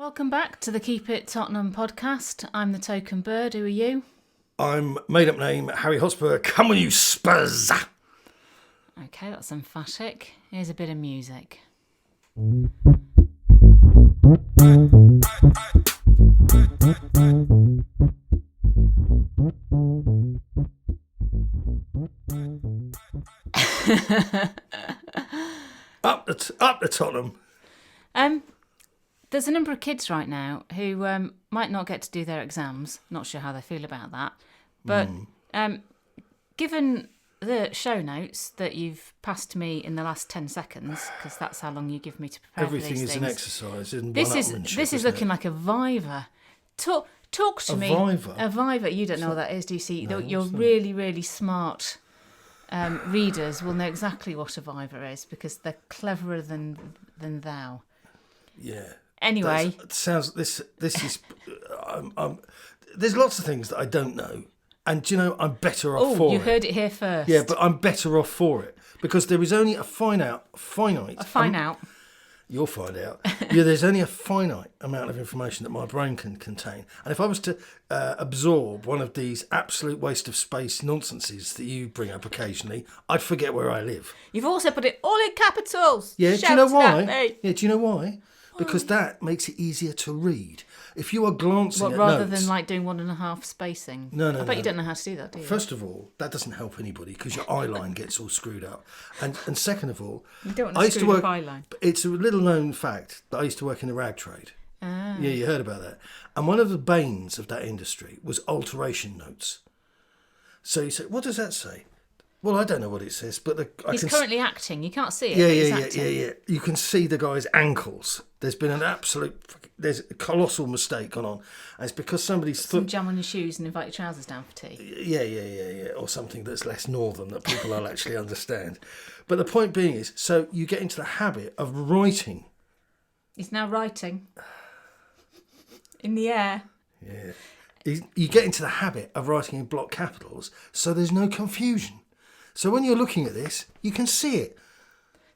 Welcome back to the Keep It Tottenham podcast. I'm the token bird. Who are you? I'm made-up name Harry Hotspur. Come on, you Spurs! Okay, that's emphatic. Here's a bit of music. Up the Tottenham. There's a number of kids right now who might not get to do their exams. Not sure how they feel about that. But given the show notes that you've passed to me in the last 10 seconds, because that's how long you give me to prepare Everything for these is things. an exercise in This one-upmanship, is looking like a Viva. Talk to me. Viva? A Viva. You don't know what that is, do you see? No, You're what's that? really, really smart readers will know exactly what a Viva is because they're cleverer than thou. Yeah. Anyway, This is. There's lots of things that I don't know, and do you know I'm better off for it. You heard it here first. Yeah, but I'm better off for it because there is only a finite. You'll find out. Yeah, there's only a finite amount of information that my brain can contain. And if I was to absorb one of these absolute waste of space nonsenses that you bring up occasionally, I'd forget where I live. You've also put it all in capitals. Yeah, do you know Shouting why? at me. Yeah, do you know why? Because that makes it easier to read. If you are glancing at Rather notes, than like doing 1.5 spacing. No, I bet you don't know how to do that, do you? First of all, that doesn't help anybody because your eye line gets all screwed up. And second of all, You don't want I to used to screw work. the eye line. It's a little known fact that I used to work in the rag trade. Ah. Yeah, you heard about that. And one of the banes of that industry was alteration notes. So you say, what does that say? Well, I don't know what it says, but He's currently acting. You can't see it. Yeah, but he's yeah, acting. yeah. You can see the guy's ankles. There's been there's a colossal mistake gone on. And it's because somebody's Some jam on your shoes and invite your trousers down for tea. Yeah. Or something that's less northern that people will actually understand. But the point being is, so you get into the habit of writing. He's now writing. In the air. Yeah. You get into the habit of writing in block capitals, so there's no confusion. So when you're looking at this, you can see it.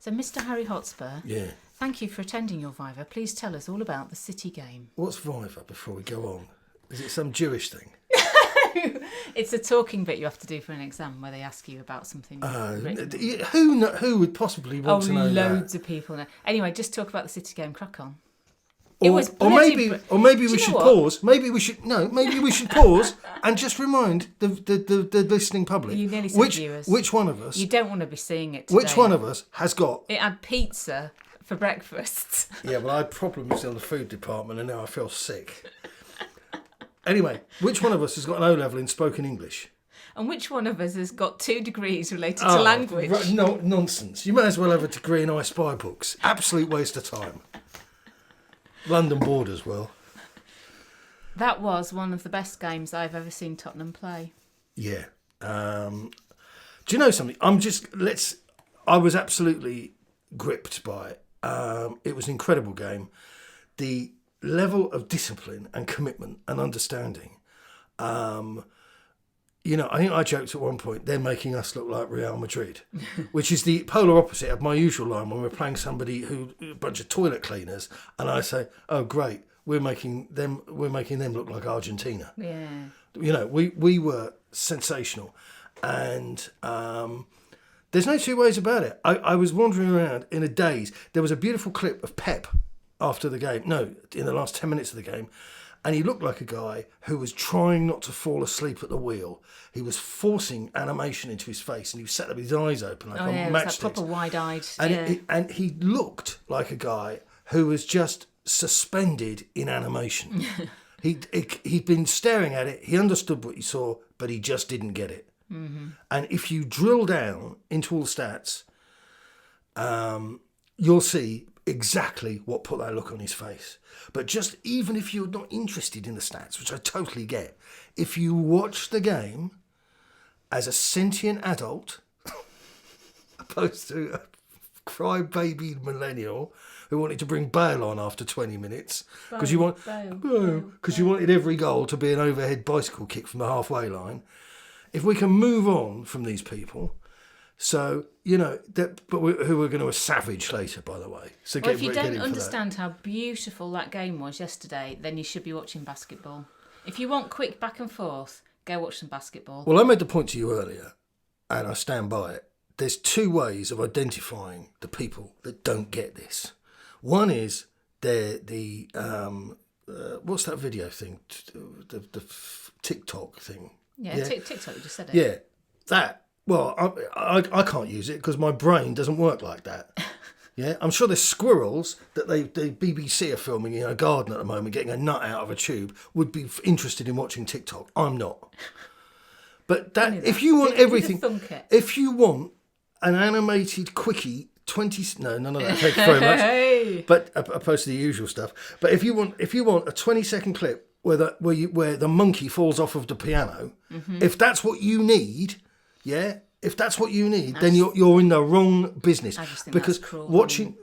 So, Mr. Harry Hotspur, Yeah. thank you for attending your Viva. Please tell us all about the City game. What's Viva before we go on? Is it some Jewish thing? It's a talking bit you have to do for an exam where they ask you about something. Who would possibly want to know loads that? of people know. Anyway, just talk about the City game. Crack on. Or maybe we you should know what? pause. Maybe we should pause and just remind the listening public. You nearly said viewers. Which one of us? You don't want to be seeing it today. Which one of us has got? It had pizza for breakfast. Yeah, well, I had problems in the food department, and now I feel sick. Anyway, which one of us has got an O level in spoken English? And which one of us has got 2 degrees related to language? No, nonsense. You may as well have a degree in I Spy books. Absolute waste of time. London board as well. That was one of the best games I've ever seen Tottenham play. Yeah. Do you know something? I was absolutely gripped by it. It was an incredible game. The level of discipline and commitment and understanding. I think I joked at one point, they're making us look like Real Madrid, which is the polar opposite of my usual line when we're playing somebody a bunch of toilet cleaners, and I say, "Oh, great, we're making them look like Argentina." Yeah. We were sensational, and there's no two ways about it. I was wandering around in a daze. There was a beautiful clip of Pep after the game. No, in the last 10 minutes of the game. And he looked like a guy who was trying not to fall asleep at the wheel. He was forcing animation into his face, and he sat there with his eyes open like a matchstick. That proper wide-eyed. And he looked like a guy who was just suspended in animation. He'd been staring at it. He understood what he saw, but he just didn't get it. Mm-hmm. And if you drill down into all the stats, you'll see exactly what put that look on his face. But just even if you're not interested in the stats, which I totally get, if you watch the game as a sentient adult, opposed to a crybaby millennial who wanted to bring Bale on after 20 minutes because you wanted every goal to be an overhead bicycle kick from the halfway line. If we can move on from these people, So, who we're going to savage later, by the way. So Well, if you don't understand how beautiful that game was yesterday, then you should be watching basketball. If you want quick back and forth, go watch some basketball. Well, I made the point to you earlier, and I stand by it. There's two ways of identifying the people that don't get this. One is they're what's that video thing? The TikTok thing. Yeah, TikTok, you just said it. Yeah, that. Well, I can't use it because my brain doesn't work like that. Yeah, I'm sure there's squirrels that the BBC are filming in a garden at the moment, getting a nut out of a tube, would be interested in watching TikTok. I'm not. But if you want everything, if you want an animated quickie, none of that. Thank you very much. Hey. But opposed to the usual stuff. But if you want a 20-second clip where the monkey falls off of the piano, if that's what you need. Yeah, if that's what you need, then you're in the wrong business. I just think because that's cruel. Watching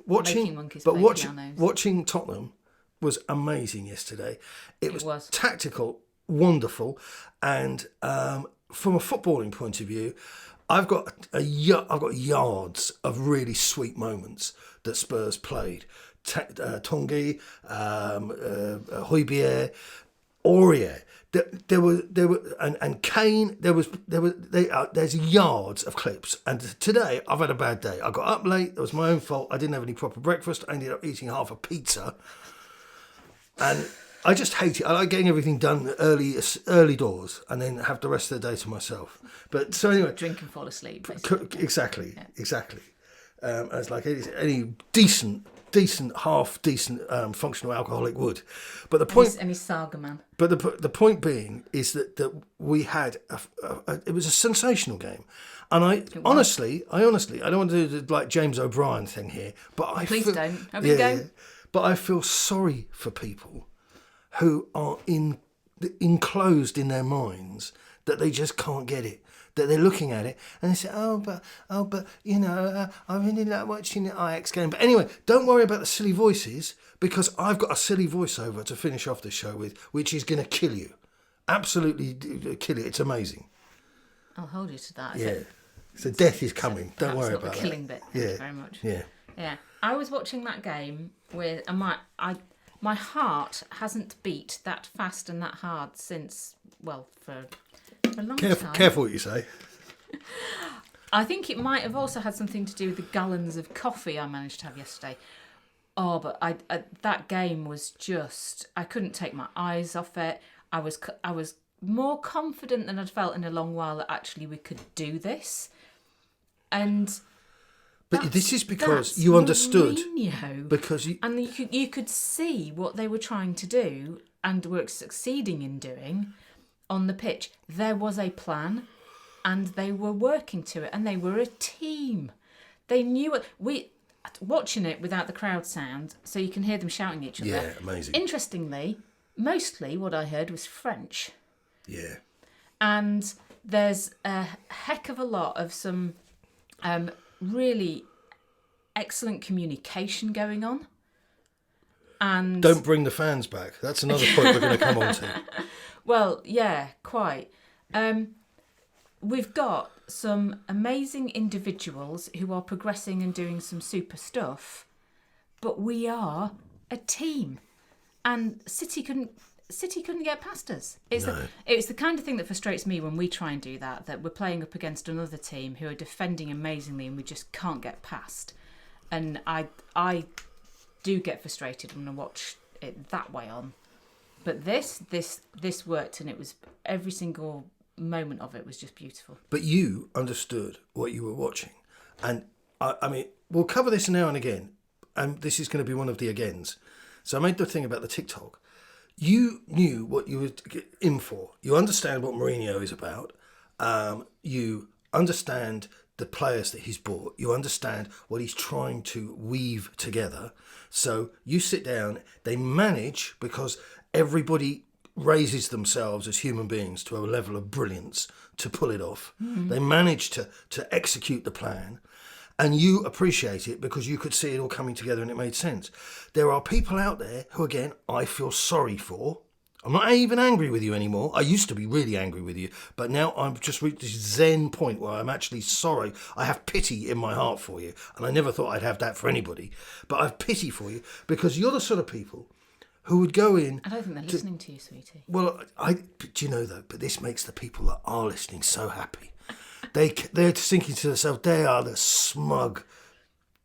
Tottenham was amazing yesterday. It was tactical, wonderful, and from a footballing point of view, I've got yards of really sweet moments that Spurs played. Tanguy, Højbjerg, Aurier. There were and Kane. There's yards of clips. And today I've had a bad day. I got up late. It was my own fault. I didn't have any proper breakfast. I ended up eating half a pizza, and I just hate it. I like getting everything done early doors, and then have the rest of the day to myself. But so anyway, drink and fall asleep. Basically. Exactly. As like any decent half decent functional alcoholic would. But the point, any saga man. But the point being is that we had it was a sensational game, and I honestly I don't want to do the like James O'Brien thing here, but please don't. Have a go. But I feel sorry for people who are enclosed in their minds that they just can't get it. That they're looking at it and they say, I really like watching the Ajax game. But anyway, don't worry about the silly voices, because I've got a silly voiceover to finish off this show with, which is going to kill you. Absolutely kill you. It's amazing. I'll hold you to that. Yeah. So death is coming. Don't worry about the killing bit. Thank you very much. Yeah. Yeah. I was watching that game with, and my heart hasn't beat that fast and that hard since, for a long time. Careful what you say. I think it might have also had something to do with the gallons of coffee I managed to have yesterday. Oh, but that game was just, I couldn't take my eyes off it. I was more confident than I'd felt in a long while that actually we could do this. But this is because you understood. Mourinho. Because you could see what they were trying to do and were succeeding in doing on the pitch. There was a plan, and they were working to it, and they were a team. They knew it. Watching it without the crowd sound, so you can hear them shouting at each other. Yeah, amazing. Interestingly, mostly what I heard was French. Yeah. And there's a heck of a lot of some really excellent communication going on. And don't bring the fans back. That's another point we're going to come on to. Well, yeah, quite. We've got some amazing individuals who are progressing and doing some super stuff, but we are a team, and City couldn't get past us. It's the kind of thing that frustrates me when we try and do that we're playing up against another team who are defending amazingly and we just can't get past. And I do get frustrated when I watch it that way on. But this worked, and it was every single moment of it was just beautiful. But you understood what you were watching, and I mean, we'll cover this now and again, and this is going to be one of the agains. So I made the thing about the TikTok. You knew what you were in for. You understand what Mourinho is about. You understand the players that he's bought. You understand what he's trying to weave together. So you sit down. They manage, because everybody raises themselves as human beings to a level of brilliance to pull it off. Mm-hmm. They manage to execute the plan, and you appreciate it because you could see it all coming together and it made sense. There are people out there who, again, I feel sorry for. I'm not even angry with you anymore. I used to be really angry with you, but now I've just reached this zen point where I'm actually sorry. I have pity in my heart for you, and I never thought I'd have that for anybody, but I have pity for you because you're the sort of people who would go in... I don't think they're listening to you, sweetie. Well, do you know, though, but this makes the people that are listening so happy. They're thinking to themselves, they are the smug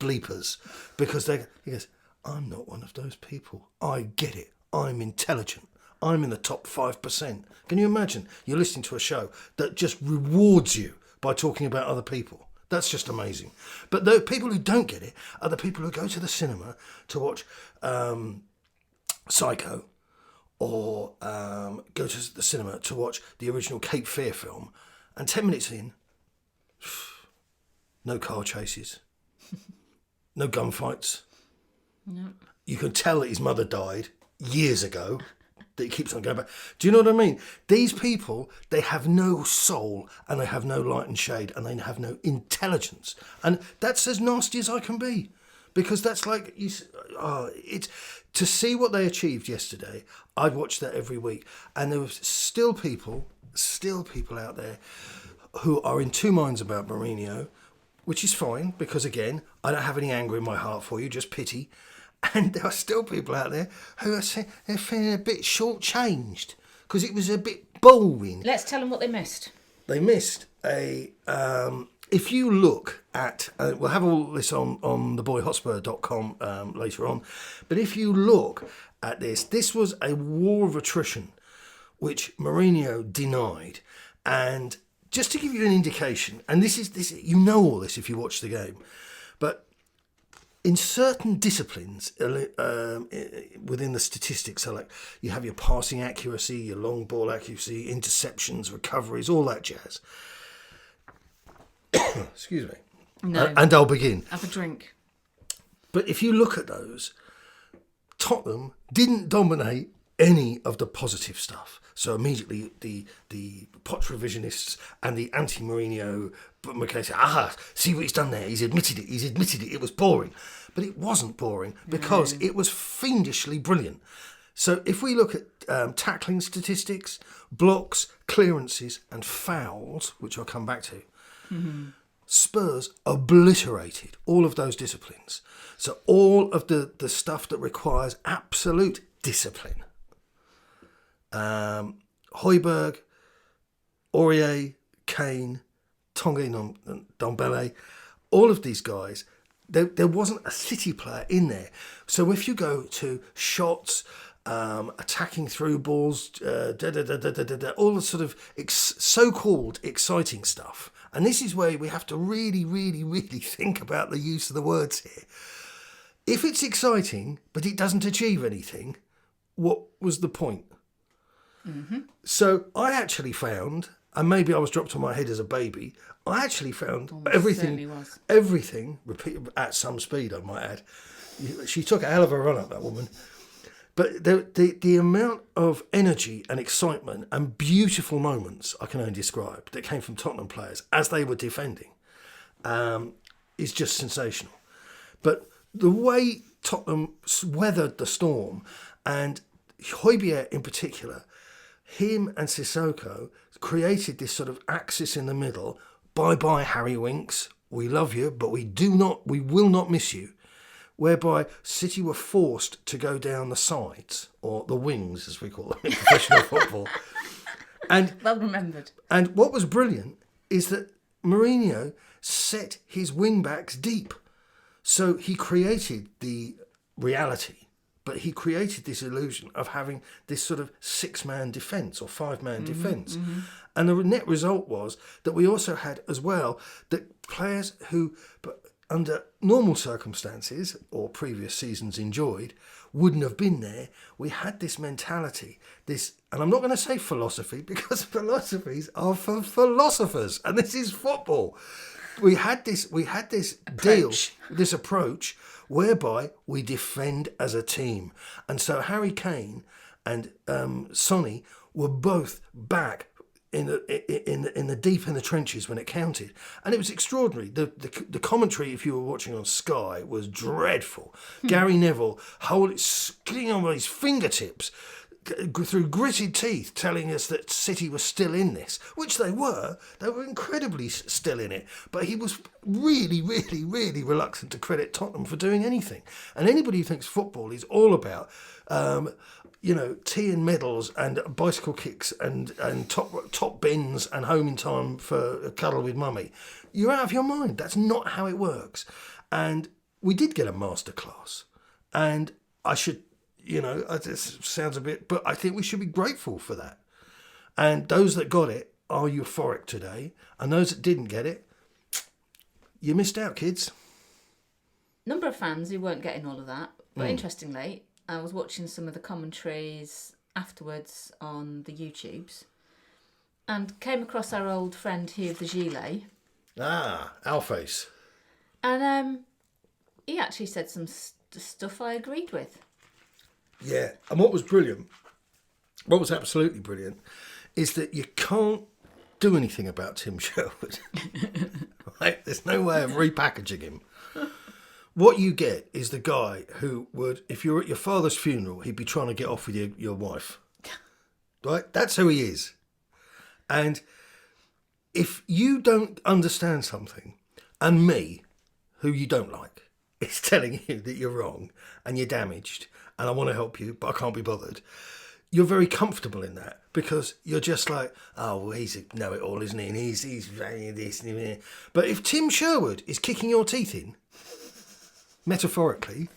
bleepers, because he goes, I'm not one of those people. I get it. I'm intelligent. I'm in the top 5%. Can you imagine? You're listening to a show that just rewards you by talking about other people. That's just amazing. But the people who don't get it are the people who go to the cinema to watch Psycho, or go to the cinema to watch the original Cape Fear film, and 10 minutes in, no car chases, no gunfights. No. You can tell that his mother died years ago, that he keeps on going back. Do you know what I mean? These people, they have no soul, and they have no light and shade, and they have no intelligence. And that's as nasty as I can be. Because that's like, it's to see what they achieved yesterday. I'd watch that every week, and there were still people out there who are in two minds about Mourinho, which is fine because again, I don't have any anger in my heart for you, just pity. And there are still people out there who are saying they're feeling a bit shortchanged because it was a bit boring. Let's tell them what they missed. They missed a. If you look at, we'll have all this on theboyhotspur.com later on, but if you look at this was a war of attrition, which Mourinho denied. And just to give you an indication, and this, you know all this if you watch the game, but in certain disciplines within the statistics, so like you have your passing accuracy, your long ball accuracy, interceptions, recoveries, all that jazz. Excuse me. No. And I'll begin. Have a drink. But if you look at those, Tottenham didn't dominate any of the positive stuff. So immediately the Poch revisionists and the anti-Mourinho say, see what he's done there. He's admitted it. It was boring. But it wasn't boring because it was fiendishly brilliant. So if we look at tackling statistics, blocks, clearances and fouls, which I'll come back to, Spurs obliterated all of those disciplines. So all of the stuff that requires absolute discipline. Højbjerg, Aurier, Kane, Tanguy Ndombele, all of these guys, there wasn't a City player in there. So if you go to shots, attacking through balls, all the sort of so-called exciting stuff. And this is where we have to really, really, really think about the use of the words here. If it's exciting, but it doesn't achieve anything, what was the point? Mm-hmm. So I actually found, and maybe I was dropped on my head as a baby, I actually found everything, repeated at some speed, I might add. She took a hell of a run up, that woman. But the amount of energy and excitement and beautiful moments I can only describe that came from Tottenham players as they were defending is just sensational. But the way Tottenham weathered the storm, and Højbjerg in particular, him and Sissoko created this sort of axis in the middle. Bye-bye, Harry Winks. We love you, but we will not miss you. Whereby City were forced to go down the sides, or the wings, as we call them in professional football. And well remembered. And what was brilliant is that Mourinho set his wing-backs deep. So he created the reality, but he created this illusion of having this sort of six-man defence or five-man defence. Mm-hmm. And the net result was that we also had as well that players who, under normal circumstances or previous seasons enjoyed, wouldn't have been there. We had this mentality, this, and I'm not going to say philosophy because philosophies are for philosophers, and this is football. We had this approach whereby we defend as a team, and so Harry Kane and Sonny were both back in the deep in the trenches when it counted, and it was extraordinary. The commentary, if you were watching on Sky, was dreadful. Gary Neville, clinging on his fingertips, through gritted teeth telling us that City was still in this, which they were. They were incredibly still in it. But he was really, really, really reluctant to credit Tottenham for doing anything. And anybody who thinks football is all about, tea and medals and bicycle kicks and top bins and home in time for a cuddle with mummy, you're out of your mind. That's not how it works. And we did get a masterclass. And I should... this sounds a bit, but I think we should be grateful for that. And those that got it are euphoric today, and those that didn't get it, you missed out, kids. Number of fans who weren't getting all of that, but interestingly, I was watching some of the commentaries afterwards on the YouTubes, and came across our old friend Hugh of the Gilet. Ah, Alface. And he actually said some stuff I agreed with. Yeah, and what was absolutely brilliant, is that you can't do anything about Tim Sherwood. Right? There's no way of repackaging him. What you get is the guy who would, if you're at your father's funeral, he'd be trying to get off with your wife. Right? That's who he is. And if you don't understand something, and me, who you don't like, is telling you that you're wrong and you're damaged, and I want to help you, but I can't be bothered, you're very comfortable in that, because you're just like, oh, well, he's a know-it-all, isn't he? And he's this and this. But if Tim Sherwood is kicking your teeth in, metaphorically,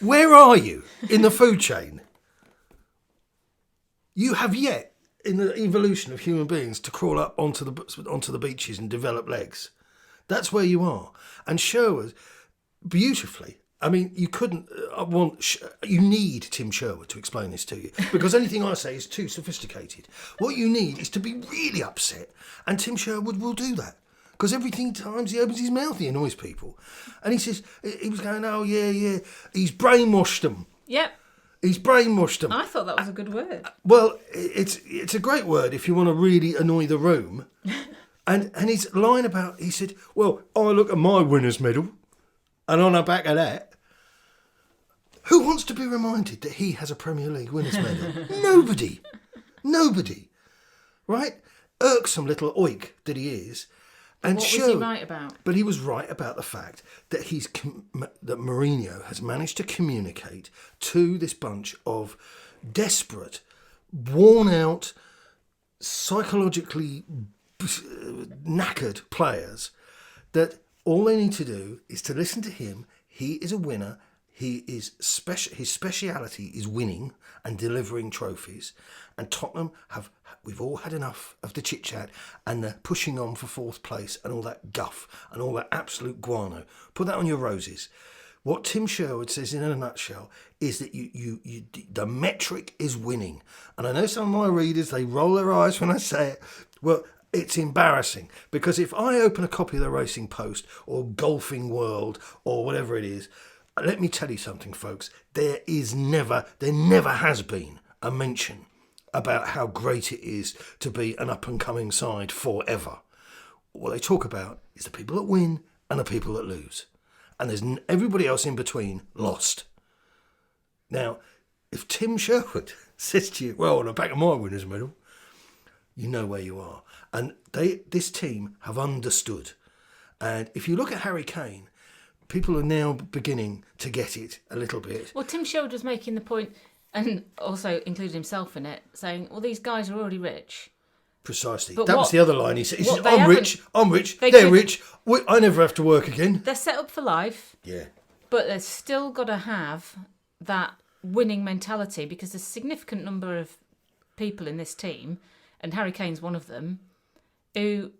where are you in the food chain? You have yet, in the evolution of human beings, to crawl up onto the beaches and develop legs. That's where you are. And Sherwood, beautifully, I mean, you couldn't you need Tim Sherwood to explain this to you, because anything I say is too sophisticated. What you need is to be really upset, and Tim Sherwood will do that, because every times he opens his mouth, he annoys people. And he says, he was going, oh, yeah, he's brainwashed them. Yep. He's brainwashed them. I thought that was a good word. Well, it's a great word if you want to really annoy the room. And his line about, he said, well, I look at my winner's medal, and on the back of that, who wants to be reminded that he has a Premier League winner's medal? Nobody. Right? Irksome little oik that he is. And what was he right about? But he was right about the fact that that Mourinho has managed to communicate to this bunch of desperate, worn-out, psychologically knackered players that all they need to do is to listen to him. He is a winner. He is his speciality is winning and delivering trophies. And Tottenham we've all had enough of the chit-chat and the pushing on for fourth place and all that guff and all that absolute guano. Put that on your roses. What Tim Sherwood says in a nutshell is that the metric is winning. And I know some of my readers, they roll their eyes when I say it. Well, it's embarrassing, because if I open a copy of the Racing Post or Golfing World or whatever it is, let me tell you something, folks. There never has been a mention about how great it is to be an up-and-coming side forever. What they talk about is the people that win and the people that lose. And there's everybody else in between lost. Now, if Tim Sherwood says to you, well, on the back of my winner's medal, you know where you are. And this team have understood. And if you look at Harry Kane, people are now beginning to get it a little bit. Well, Tim Sherwood was making the point, and also included himself in it, saying, well, these guys are already rich. Precisely. That was the other line. He said, I'm rich, they're rich, I never have to work again. They're set up for life. Yeah. But they've still got to have that winning mentality, because there's a significant number of people in this team, and Harry Kane's one of them, who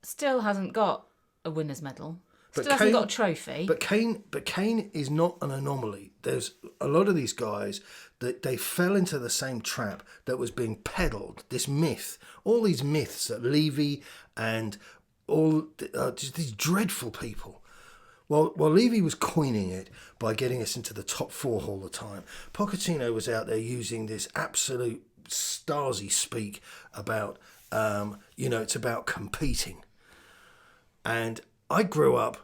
still hasn't got a winner's medal. Still hasn't got a trophy. But Kane is not an anomaly. There's a lot of these guys that they fell into the same trap that was being peddled. This myth, all these myths that Levy and all just these dreadful people. While Levy was coining it by getting us into the top four all the time, Pochettino was out there using this absolute Stasi speak about, it's about competing. And I grew up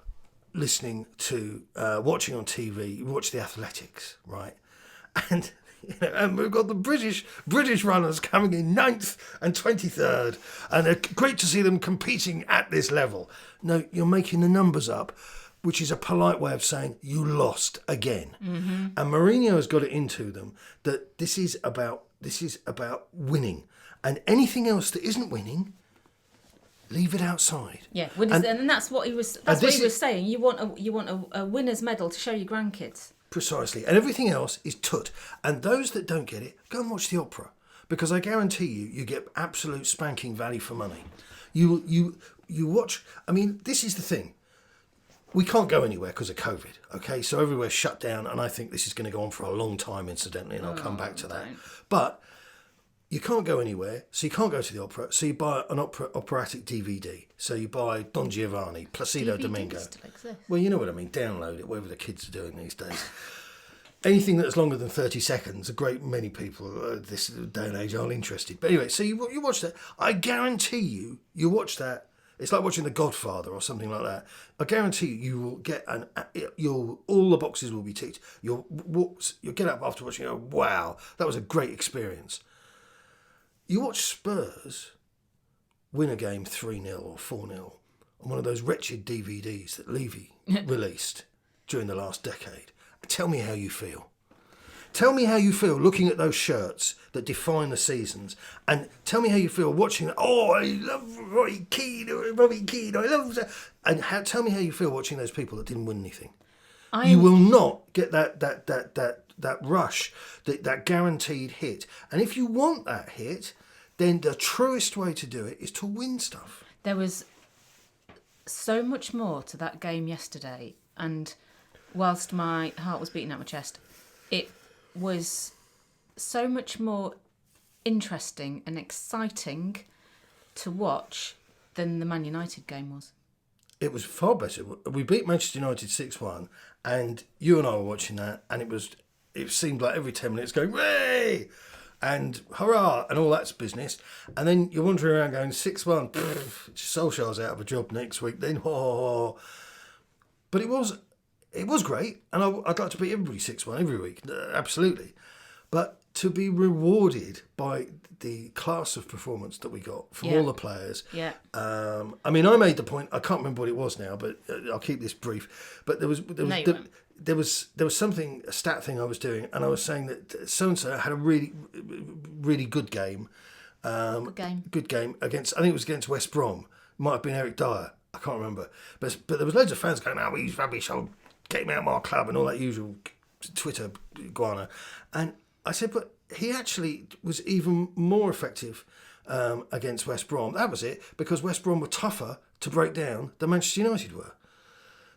listening to, watching on TV, you watch The Athletics, right? And And we've got the British runners coming in 9th and 23rd, and it's great to see them competing at this level. No, you're making the numbers up, which is a polite way of saying you lost again. Mm-hmm. And Mourinho has got it into them that this is about winning, and anything else that isn't winning, leave it outside. Yeah, and that's what he was. That's what he was saying. You want a winner's medal to show your grandkids. Precisely, and everything else is tut. And those that don't get it, go and watch the opera, because I guarantee you get absolute spanking value for money. You watch. I mean, this is the thing. We can't go anywhere because of COVID. Okay, so everywhere's shut down, and I think this is going to go on for a long time, incidentally, and I'll come back to that. But you can't go anywhere, so you can't go to the opera. So you buy an operatic DVD. So you buy Don Giovanni, Placido Domingo. Still exist. Well, you know what I mean. Download it, whatever the kids are doing these days. Anything that's longer than 30 seconds, a great many people this day and age aren't interested. But anyway, so you watch that. I guarantee you watch that. It's like watching The Godfather or something like that. I guarantee you will get all the boxes will be ticked. You'll get up after watching and go, wow, that was a great experience. You watch Spurs win a game 3-0 or 4-0 on one of those wretched DVDs that Levy released during the last decade. Tell me how you feel. Tell me how you feel looking at those shirts that define the seasons, and tell me how you feel watching it. Oh, I love Robbie Keane, I love that. And tell me how you feel watching those people that didn't win anything. You will not get that rush, that guaranteed hit. And if you want that hit, then the truest way to do it is to win stuff. There was so much more to that game yesterday, and whilst my heart was beating out my chest, it was so much more interesting and exciting to watch than the Man United game was. It was far better. We beat Manchester United 6-1, and you and I were watching that, and it seemed like every 10 minutes going, "Way!" and hurrah, and all that's business. And then you're wandering around going 6-1, Solskjaer's out of a job next week, then But it was great, and I'd like to beat everybody 6-1 every week, absolutely. But to be rewarded by the class of performance that we got from all the players. Yeah. I mean, I made the point. I can't remember what it was now, but I'll keep this brief. But there was a stat thing I was doing, and I was saying that so and so had a really, really good game. Good game against. I think it was against West Brom. Might have been Eric Dyer. I can't remember. But there was loads of fans going, "Oh, he's rubbish. I'll get him out of my club," and all that usual Twitter guana. And I said, but he actually was even more effective against West Brom. That was it, because West Brom were tougher to break down than Manchester United were.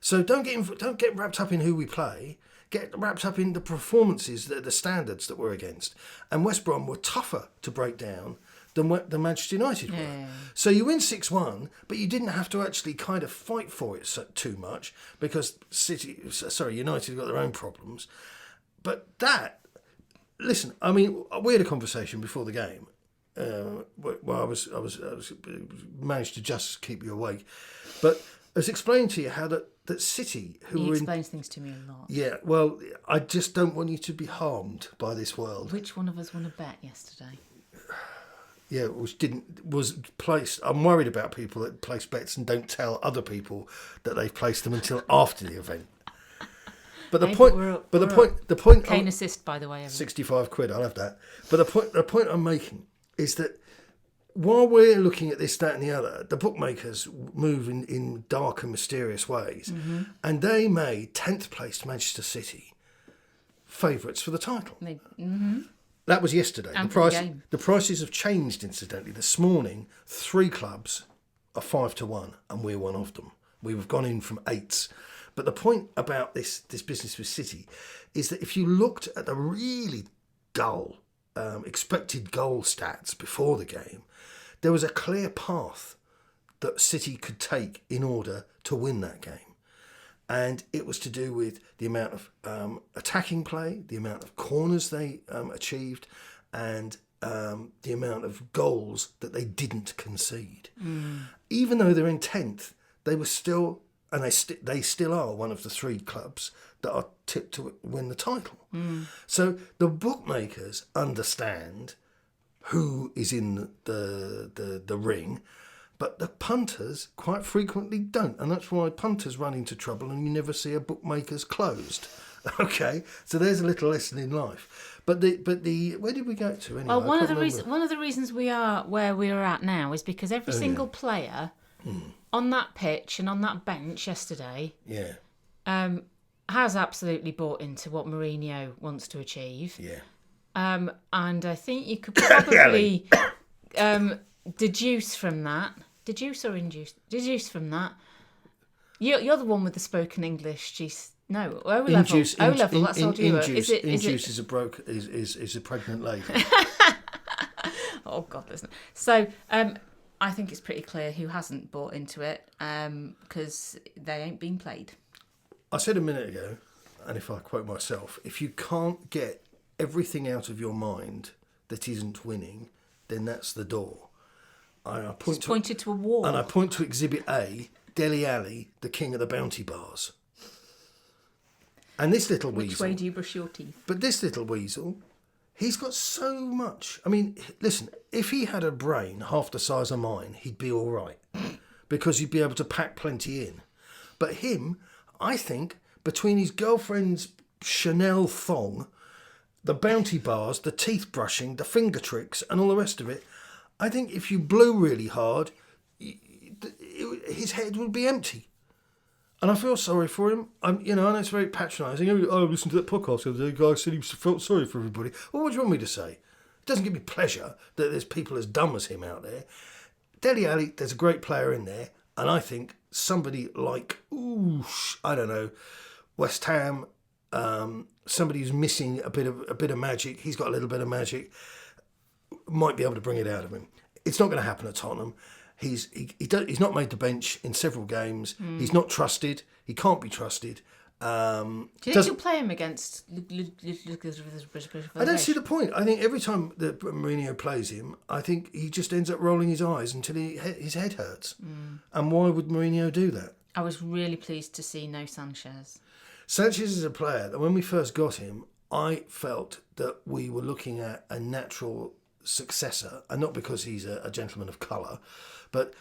So don't get wrapped up in who we play. Get wrapped up in the performances, the standards that we're against. And West Brom were tougher to break down than Manchester United were. Yeah. So you win 6-1, but you didn't have to actually kind of fight for it too much, because United got their own problems. But listen, I mean, we had a conversation before the game. Well, I was managed to just keep you awake, but I was explaining to you how that City, he explains things to me a lot. Yeah, well, I just don't want you to be harmed by this world. Which one of us won a bet yesterday? Yeah, was placed. I'm worried about people that place bets and don't tell other people that they've placed them until after the event. But the point. Kane assist, by the way. 65 quid. I'll have that. But the point I'm making is that while we're looking at this, that, and the other, the bookmakers move in dark and mysterious ways, and they made 10th placed Manchester City favourites for the title. That was yesterday. The prices have changed, incidentally. This morning, 3 clubs are 5-1, and we're one of them. We've gone in from 8s. But the point about this business with City is that if you looked at the really dull expected goal stats before the game, there was a clear path that City could take in order to win that game. And it was to do with the amount of attacking play, the amount of corners they achieved, and the amount of goals that they didn't concede. Even though they're in 10th, they were still and they still are one of the 3 clubs that are tipped to win the title. So the bookmakers understand who is in the ring, but the punters quite frequently don't, and that's why punters run into trouble, and you never see a bookmaker's closed. Okay, so there's a little lesson in life. But the where did we go to anyway? Well, one of the reasons we are where we are at now is because every single player on that pitch and on that bench yesterday, has absolutely bought into what Mourinho wants to achieve. Yeah. And I think you could probably deduce from that. Deduce or induce? Deduce from that. You're the one with the spoken English. No, O level. Induce, O level. That's all you. Induce is a pregnant lady. Oh God, listen. So I think it's pretty clear who hasn't bought into it because they ain't been played. I said a minute ago, and if I quote myself, if you can't get everything out of your mind that isn't winning, then that's the door. Pointed to a wall. And I point to Exhibit A, Dele Alli, the king of the bounty bars. And this little weasel... Which way do you brush your teeth? But this little weasel, he's got so much... I mean, listen, if he had a brain half the size of mine, he'd be all right. Because he'd be able to pack plenty in. But him, I think, between his girlfriend's Chanel thong, the bounty bars, the teeth brushing, the finger tricks, and all the rest of it, I think if you blew really hard, his head would be empty. And I feel sorry for him. I know it's very patronising. I listened to that podcast the other day. The guy said he felt sorry for everybody. Well, what do you want me to say? It doesn't give me pleasure that there's people as dumb as him out there. Dele Alli, there's a great player in there. And I think somebody like, I don't know, West Ham, somebody who's missing a bit of magic, he's got a little bit of magic, might be able to bring it out of him. It's not going to happen at Tottenham. He's not made the bench in several games. He's not trusted. He can't be trusted. Do you think you'll play him against? I don't see the point. I think every time that Mourinho plays him, I think he just ends up rolling his eyes until his head hurts. And why would Mourinho do that? I was really pleased to see no Sanchez. Sanchez is a player that when we first got him, I felt that we were looking at a natural successor, and not because he's a gentleman of colour, but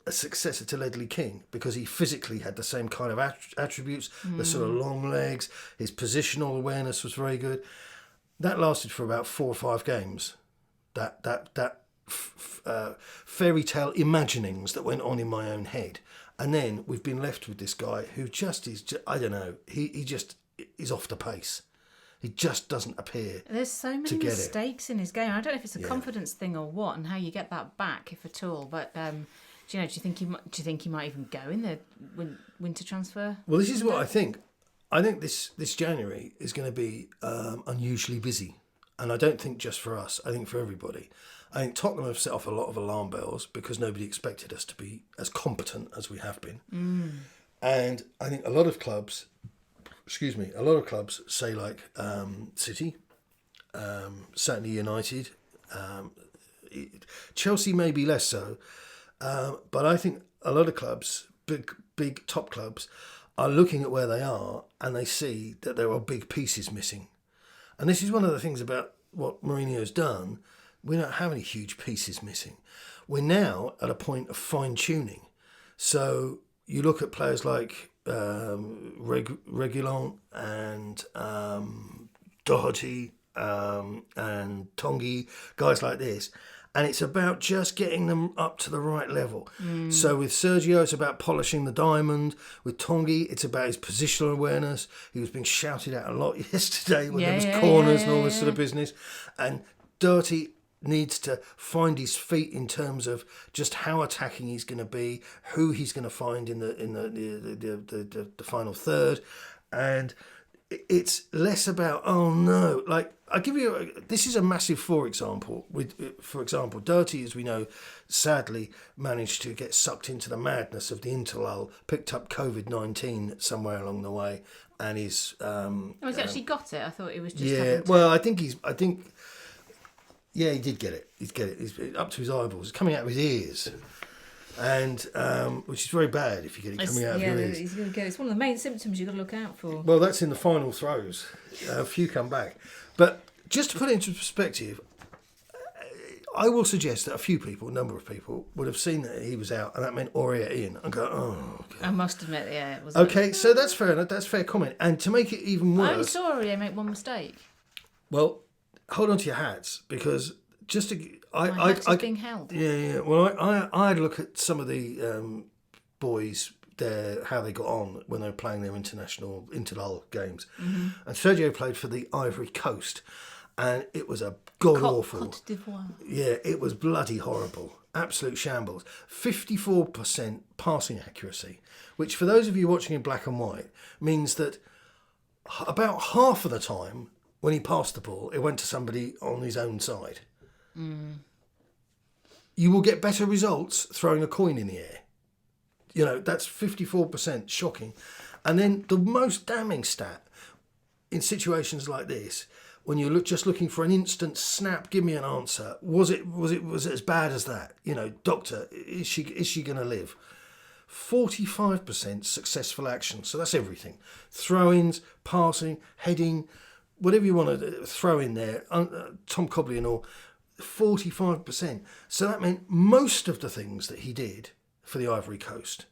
a successor to Ledley King, because he physically had the same kind of attributes, the sort of long legs, his positional awareness was very good. That lasted for about 4 or 5 games. That fairy tale imaginings that went on in my own head. And then we've been left with this guy who just is, I don't know, he just is off the pace. He just doesn't appear. There's so many mistakes in his game. I don't know if it's a confidence thing or what, and how you get that back, if at all. But do you think he might even go in the winter transfer? Well, this is what I think. I think this January is going to be unusually busy, and I don't think just for us. I think for everybody. I think Tottenham have set off a lot of alarm bells because nobody expected us to be as competent as we have been, and I think a lot of clubs say like City, certainly United, Chelsea maybe less so, but I think a lot of clubs, big top clubs, are looking at where they are and they see that there are big pieces missing. And this is one of the things about what Mourinho's done. We don't have any huge pieces missing. We're now at a point of fine-tuning. So you look at players like Reguilon and Doherty and Tongi, guys like this, and it's about just getting them up to the right level. So with Sergio, it's about polishing the diamond. With Tongi, it's about his positional awareness. He was being shouted at a lot yesterday when there was corners and all this sort of business. And Doherty needs to find his feet in terms of just how attacking he's going to be, who he's going to find in the final third, and it's less about I give you this is a massive for example. For example, Doherty, as we know, sadly managed to get sucked into the madness of the interlull, picked up COVID-19 somewhere along the way, and he's he's actually got it. I thought it was just he did get it. He's up to his eyeballs. It's coming out of his ears. and which is very bad if you get it coming out of your ears. It's one of the main symptoms you've got to look out for. Well, that's in the final throws. A few come back. But just to put it into perspective, I will suggest that a number of people, would have seen that he was out, and that meant Aurier in, and go, oh, okay. I must admit, yeah, it was. Okay, so that's fair enough. That's fair comment. And to make it even worse, I only saw Aurier make one mistake. Well, hold on to your hats, because just to being held. Yeah. Well, I had a look at some of the boys there, how they got on when they were playing their international interlull games, and Sergio played for the Ivory Coast, and it was a god awful. Côte d'Ivoire. Yeah, it was bloody horrible. Absolute shambles. 54% passing accuracy, which for those of you watching in black and white means that about half of the time when he passed the ball, it went to somebody on his own side. You will get better results throwing a coin in the air. You know, that's 54%, shocking. And then the most damning stat in situations like this, when you're just looking for an instant snap, give me an answer. Was it as bad as that? You know, doctor, is she going to live? 45% successful action. So that's everything. Throw-ins, passing, heading, whatever you want to throw in there. Tom Cobley and all, 45%. So that meant most of the things that he did for the Ivory Coast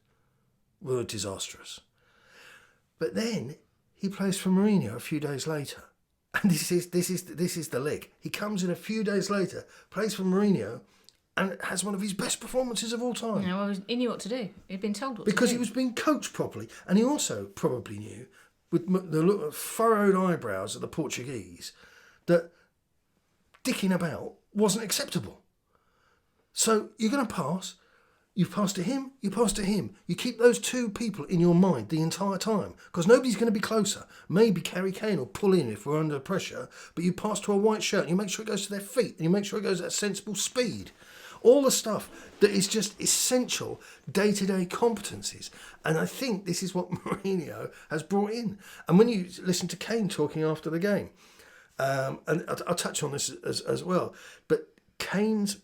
were disastrous. But then he plays for Mourinho a few days later. And this is the leg. He comes in a few days later, plays for Mourinho, and has one of his best performances of all time. Yeah, well, he knew what to do. He'd been told what to do. Because he was being coached properly. And he also probably knew, with the look of furrowed eyebrows of the Portuguese, that dicking about wasn't acceptable. So you're going to pass. You pass to him, you pass to him. You keep those two people in your mind the entire time, because nobody's going to be closer. Maybe Harry Kane will pull in if we're under pressure, but you pass to a white shirt and you make sure it goes to their feet and you make sure it goes at a sensible speed. All the stuff that is just essential day-to-day competencies. And I think this is what Mourinho has brought in. And when you listen to Kane talking after the game, and I'll touch on this as well, but Kane's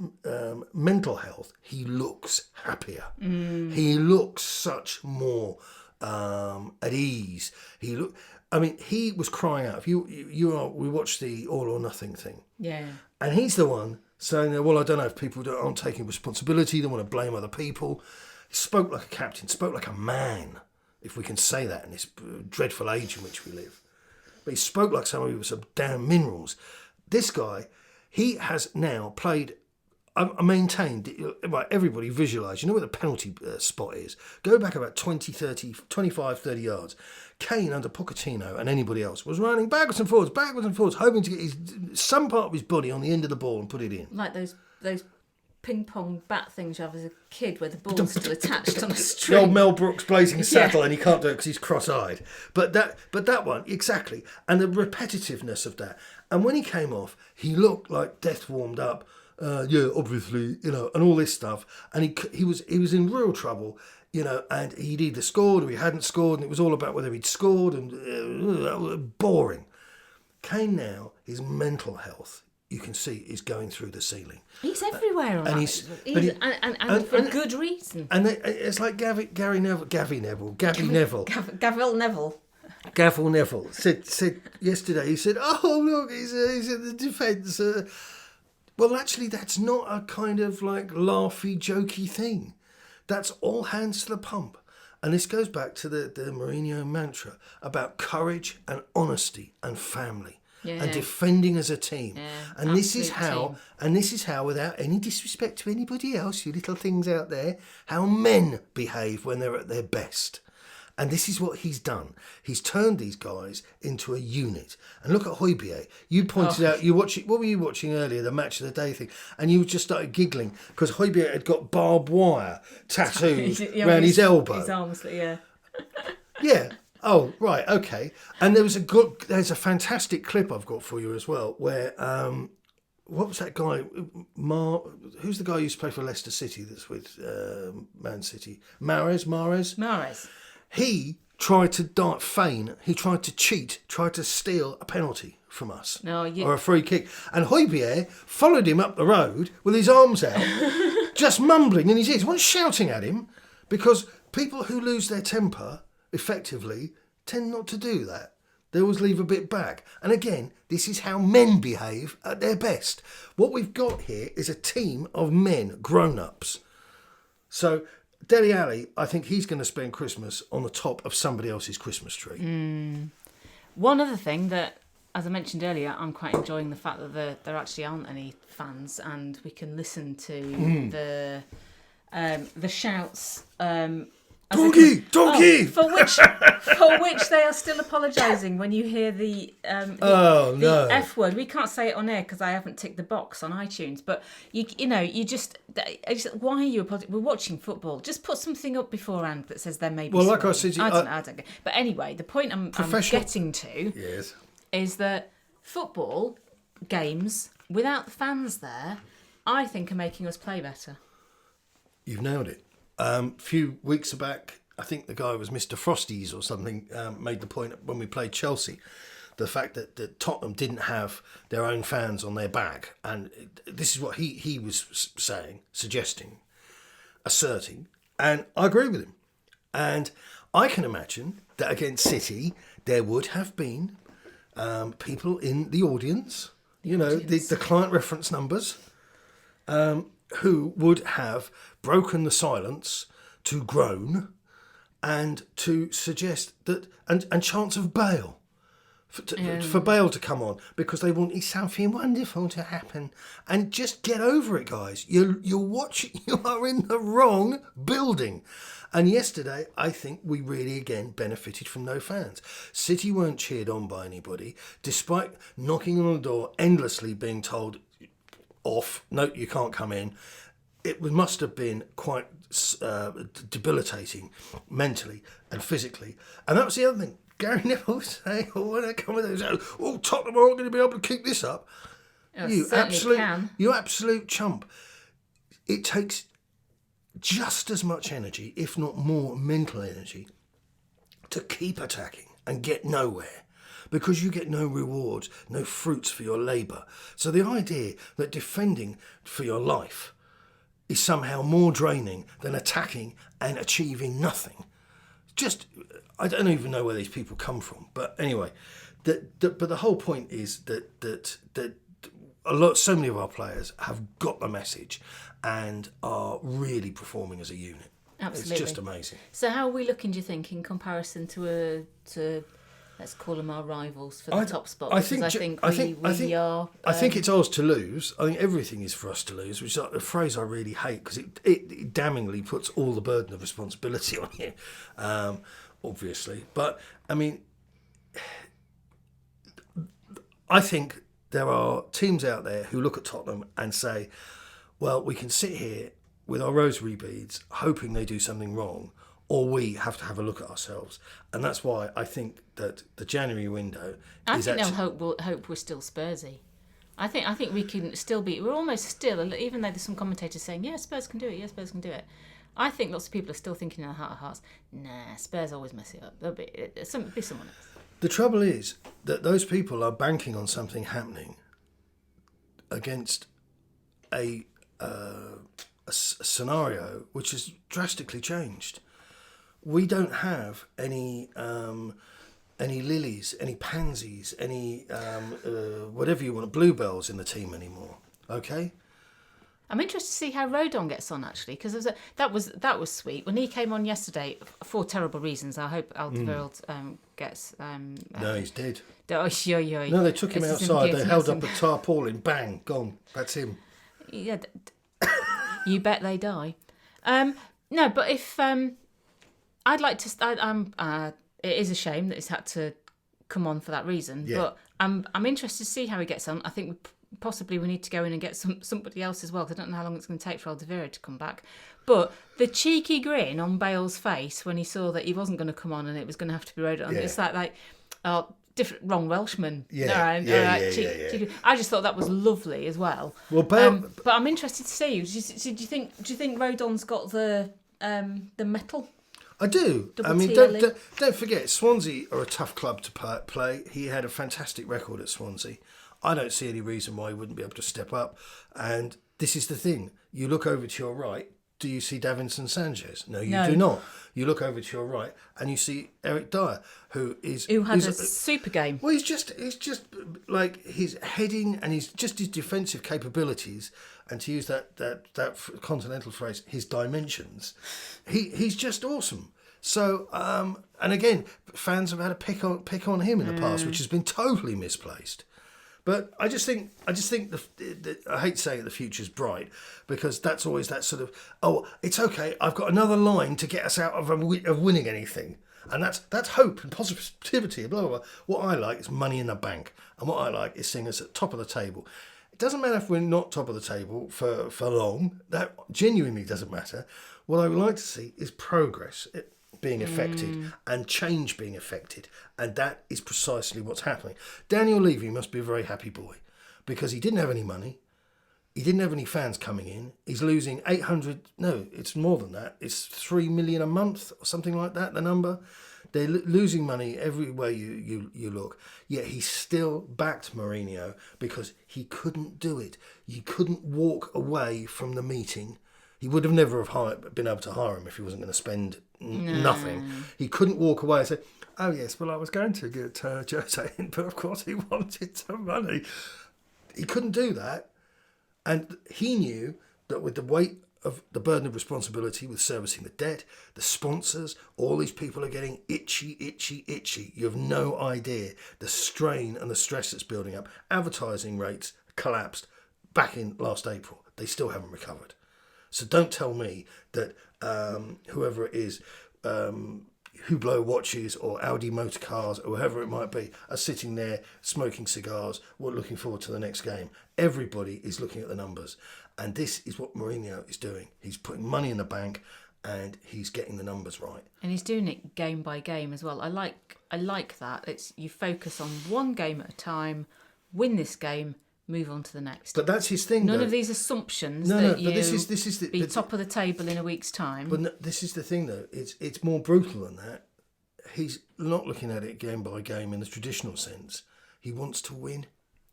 mental health, he looks happier. He looks such more at ease. He was crying out. We watched the All or Nothing thing. Yeah. And he's the one saying, well, I don't know if people aren't taking responsibility, they want to blame other people. He spoke like a captain, spoke like a man, if we can say that in this dreadful age in which we live. But he spoke like somebody with some damn minerals. This guy, he has now played, I maintained, everybody visualise, you know where the penalty spot is? Go back about 25, 30 yards. Kane under Pochettino and anybody else was running backwards and forwards, hoping to get some part of his body on the end of the ball and put it in. Like those ping pong bat things you have as a kid where the ball's still attached on a string. The old Mel Brooks Blazing Saddle, and he can't do it because he's cross-eyed. But that one, exactly. And the repetitiveness of that. And when he came off, he looked like death warmed up. Obviously, and all this stuff. And he was in real trouble, and he'd either scored or he hadn't scored, and it was all about whether he'd scored, and boring. Kane now, his mental health, you can see, is going through the ceiling. He's everywhere, and for good reason. And it's like Gavi Neville said yesterday. He said, "Oh look, he's in the defence." Well, actually, that's not a kind of like laughy, jokey thing. That's all hands to the pump. And this goes back to the Mourinho mantra about courage and honesty and family. Yeah. And defending as a team. Yeah, and this is how, without any disrespect to anybody else, you little things out there, how men behave when they're at their best. And this is what he's done. He's turned these guys into a unit. And look at Højbjerg. You pointed out, what were you watching earlier, the match of the day thing? And you just started giggling because Højbjerg had got barbed wire tattooed around his elbow. His arms, yeah. Yeah. Oh, right, okay. And there's a fantastic clip I've got for you as well, where what was that guy? Who's the guy who used to play for Leicester City? That's with Man City. Mahrez. He tried to feign. He tried to cheat. Tried to steal a penalty from us, or a free kick. And Højbjerg followed him up the road with his arms out. just mumbling in his ears. He wasn't shouting at him, because people who lose their temper effectively tend not to do that. They always leave a bit back. And again, this is how men behave at their best. What we've got here is a team of men, grown-ups. So Dele Alli, I think he's going to spend Christmas on the top of somebody else's Christmas tree. One other thing that, as I mentioned earlier, I'm quite enjoying the fact that there actually aren't any fans, and we can listen to the shouts. Donkey! For which they are still apologising when you hear the F word. We can't say it on air because I haven't ticked the box on iTunes. But you just why are you apologising? We're watching football. Just put something up beforehand that says there may be. Well, like I said, I don't know. But anyway, the point I'm getting to is that football games without the fans there, I think, are making us play better. You've nailed it. A few weeks back, I think the guy was Mr. Frosties or something, made the point when we played Chelsea, the fact that Tottenham didn't have their own fans on their back. And this is what he was saying, suggesting, asserting. And I agree with him. And I can imagine that against City, there would have been people in the audience, the client reference numbers, who would have broken the silence to groan and to suggest that and chants of Bale for Bale to come on, because they wanted something wonderful to happen. And just get over it, guys. You're watching. You are in the wrong building. And yesterday, I think we really again benefited from no fans. City weren't cheered on by anybody, despite knocking on the door endlessly, being told off. No, you can't come in. It must have been quite debilitating mentally and physically. And that was the other thing. Gary Neville was saying, when they come in, Tottenham aren't going to be able to keep this up. You absolute chump. It takes just as much energy, if not more mental energy, to keep attacking and get nowhere, because you get no rewards, no fruits for your labour. So the idea that defending for your life is somehow more draining than attacking and achieving nothing. I don't even know where these people come from. But anyway, but the whole point is that so many of our players have got the message and are really performing as a unit. Absolutely. It's just amazing. So how are we looking, do you think, in comparison to let's call them our rivals for the top spot? I think we are. I think it's ours to lose. I think everything is for us to lose, which is a phrase I really hate, because it damningly puts all the burden of responsibility on you, obviously. But I mean, I think there are teams out there who look at Tottenham and say, well, we can sit here with our rosary beads hoping they do something wrong, or we have to have a look at ourselves. And that's why I think that the January window they'll hope we're still Spursy. I think we can still be. We're almost still, even though there's some commentators saying, yeah, Spurs can do it. Yeah, Spurs can do it. I think lots of people are still thinking in their heart of hearts, nah, Spurs always mess it up. There'll be someone else. The trouble is that those people are banking on something happening against a scenario which has drastically changed. We don't have any lilies, any pansies, any whatever you want, bluebells in the team anymore. Okay. I'm interested to see how Rodon gets on, actually, because that was sweet when he came on yesterday for terrible reasons. I hope Alderweireld gets. No, he's dead. No, they took him outside. They held up a tarpaulin. Bang, gone. That's him. Yeah, you bet they die. No, but if I'd like to. It is a shame that he's had to come on for that reason. Yeah. But I'm interested to see how he gets on. I think possibly we need to go in and get somebody else as well, because I don't know how long it's going to take for Alderweireld to come back. But the cheeky grin on Bale's face when he saw that he wasn't going to come on and it was going to have to be Rodon, it's like wrong Welshman. Yeah. Cheeky. I just thought that was lovely as well. Well, Bale, but I'm interested to see. Do you think Rodon's got the mettle? I do. Don't forget, Swansea are a tough club to play. He had a fantastic record at Swansea. I don't see any reason why he wouldn't be able to step up. And this is the thing. You look over to your right, do you see Davinson Sanchez? No, you do not. You look over to your right and you see Eric Dyer, who had a super game. Well, he's just like his heading and his defensive capabilities, and to use that continental phrase, his dimensions. He's just awesome. So, and again, fans have had to pick on him in the past, which has been totally misplaced. But I just think I hate saying it, the future's bright, because that's always that sort of, oh, it's okay, I've got another line to get us out of winning anything. And that's hope and positivity, blah, blah, blah. What I like is money in the bank. And what I like is seeing us at top of the table. It doesn't matter if we're not top of the table for long. That genuinely doesn't matter. What I would like to see is progress being affected and change being affected, and that is precisely what's happening. Daniel Levy must be a very happy boy, because he didn't have any money, he didn't have any fans coming in. He's losing 800, no, it's more than that, it's 3 million a month or something like that, the number. They're losing money everywhere you look, yet he still backed Mourinho because he couldn't do it. He couldn't walk away from the meeting. He would have never have been able to hire him if he wasn't going to spend nothing. He couldn't walk away and say, oh yes, well I was going to get José in, but of course he wanted some money. He couldn't do that. And he knew that with the weight of the burden of responsibility with servicing the debt, the sponsors, all these people are getting itchy. You have no idea the strain and the stress that's building up. Advertising rates collapsed back in last April. They still haven't recovered. So don't tell me that whoever it is, Hublot watches or Audi motor cars or whoever it might be, are sitting there smoking cigars, looking forward to the next game. Everybody is looking at the numbers. And this is what Mourinho is doing. He's putting money in the bank and he's getting the numbers right. And he's doing it game by game as well. I like that. It's you focus on one game at a time, win this game, move on to the next. But that's his thing. None though. of these assumptions but you this is be top of the table in a week's time. But no, this is the thing, though. It's more brutal than that. He's not looking at it game by game in the traditional sense. He wants to win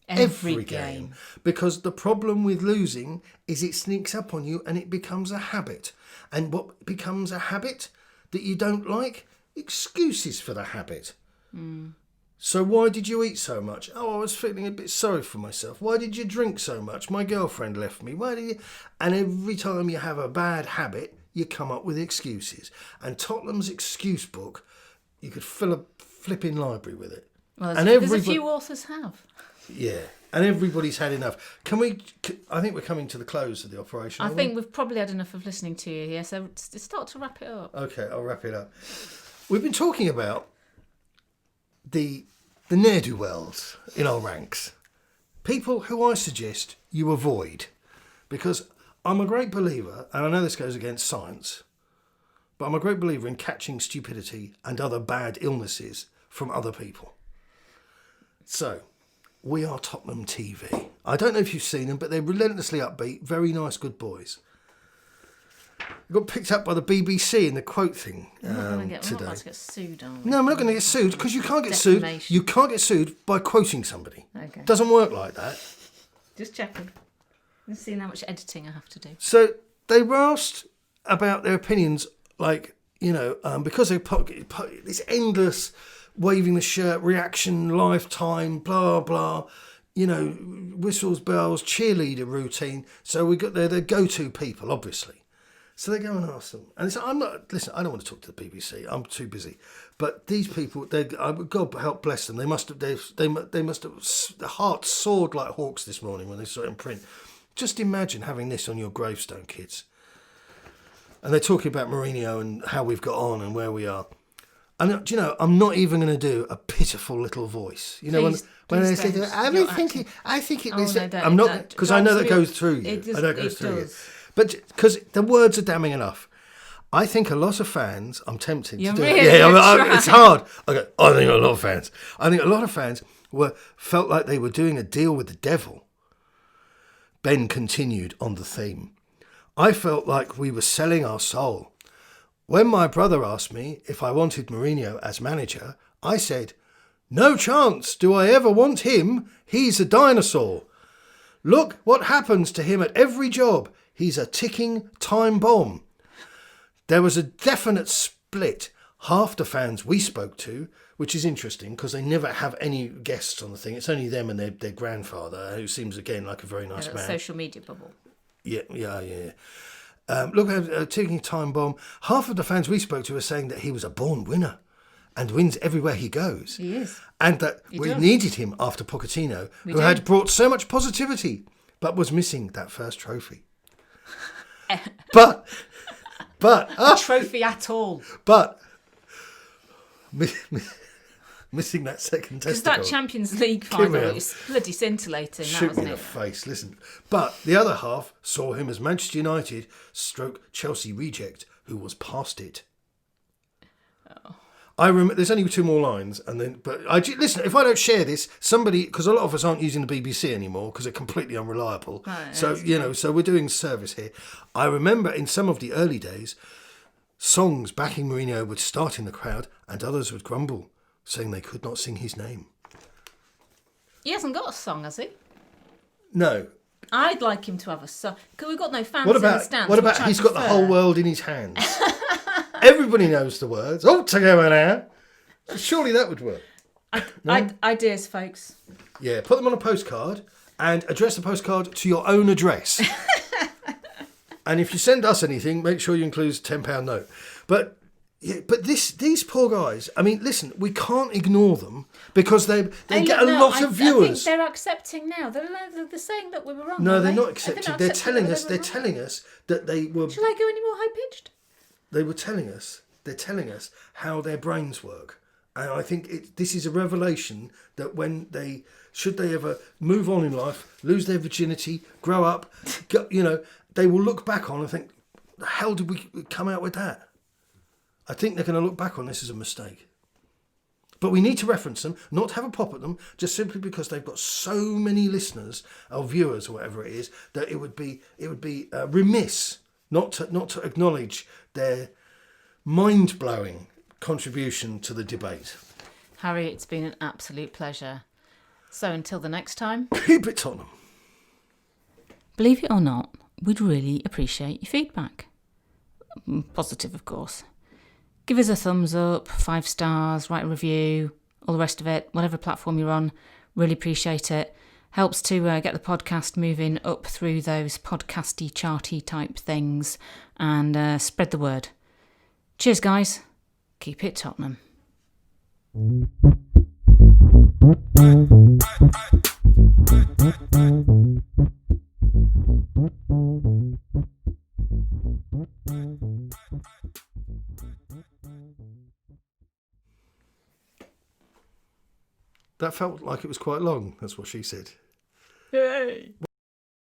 every game. Because the problem with losing is it sneaks up on you and it becomes a habit. And what becomes a habit that you don't like? Excuses for the habit. So why did you eat so much? Oh, I was feeling a bit sorry for myself. Why did you drink so much? My girlfriend left me. Why did you? And every time you have a bad habit, you come up with excuses. And Tottenham's excuse book, you could fill a flipping library with it. Well, there's a few authors have. Yeah, and everybody's had enough. I think we're coming to the close of the operation. I think we've probably had enough of listening to you here, so start to wrap it up. Okay, I'll wrap it up. We've been talking about the ne'er-do-wells in our ranks. People who I suggest you avoid. Because I'm a great believer, and I know this goes against science, but I'm a great believer in catching stupidity and other bad illnesses from other people. So, we are Tottenham TV. I don't know if you've seen them, but they're relentlessly upbeat, very nice, good boys. We got picked up by the BBC in the quote thing today. We're not about to get sued, are we? No, I'm not going to get sued because you can't get sued. You can't get sued by quoting somebody. Okay. It doesn't work like that. Just checking. I'm seeing how much editing I have to do. So they were asked about their opinions, like, because they put this endless waving the shirt, reaction, lifetime, blah, blah, whistles, bells, cheerleader routine. So we got their go-to people, obviously. So they go and ask them. And it's, I don't want to talk to the BBC. I'm too busy. But these people, God help bless them. They must have, the hearts soared like hawks this morning when they saw it in print. Just imagine having this on your gravestone, kids. And they're talking about Mourinho and how we've got on and where we are. And I'm not even going to do a pitiful little voice. When they say, I think it was. I'm not, because I know that goes through you. I know it goes through you. But because the words are damning enough. I think a lot of fans, I'm tempted to do it. Yeah, it's hard. Okay, I think a lot of fans felt like they were doing a deal with the devil. Ben continued on the theme. I felt like we were selling our soul. When my brother asked me if I wanted Mourinho as manager, I said, No chance do I ever want him. He's a dinosaur. Look what happens to him at every job. He's a ticking time bomb. There was a definite split. Half the fans we spoke to, which is interesting because they never have any guests on the thing. It's only them and their grandfather, who seems, again, like a very nice man. Social media bubble. Yeah. Look at a ticking time bomb. Half of the fans we spoke to are saying that he was a born winner and wins everywhere he goes. He is. And that we needed him after Pochettino, who had brought so much positivity, but was missing that first trophy. but a trophy at all. But missing that second testicle. Because that Champions League final was bloody scintillating. Shoot me in the face, listen. But the other half saw him as Manchester United / Chelsea reject who was past it. Oh. I remember. There's only 2 more lines, and then. But listen. If I don't share this, somebody, because a lot of us aren't using the BBC anymore because they're completely unreliable. Right, so so we're doing service here. I remember in some of the early days, songs backing Mourinho would start in the crowd, and others would grumble, saying they could not sing his name. He hasn't got a song, has he? No. I'd like him to have a song because we've got no fans What in the about stands. what about he's got the whole world in his hands? Everybody knows the words. Oh, together now. Surely that would work. Ideas, folks. Yeah, put them on a postcard and address the postcard to your own address. And if you send us anything, make sure you include a £10 note. But these poor guys. I mean, listen, we can't ignore them because they get a lot of viewers. I think they're accepting now. They're saying that we were wrong. No, they're not accepting. They're telling us that they were. Shall I go any more high pitched? They were telling us. They're telling us how their brains work, and I think this is a revelation that when should they ever move on in life, lose their virginity, grow up, they will look back on and think, "The hell did we come out with that?" I think they're going to look back on this as a mistake. But we need to reference them, not have a pop at them, just simply because they've got so many listeners or viewers or whatever it is that it would be remiss not to acknowledge their mind-blowing contribution to the debate. Harry, it's been an absolute pleasure. So until the next time, keep it on them. Believe it or not, we'd really appreciate your feedback. Positive, of course. Give us a thumbs up, 5 stars, write a review, all the rest of it, whatever platform you're on. Really appreciate it. Helps to get the podcast moving up through those podcasty, charty type things and spread the word. Cheers, guys. Keep it Tottenham. That felt like it was quite long. That's what she said.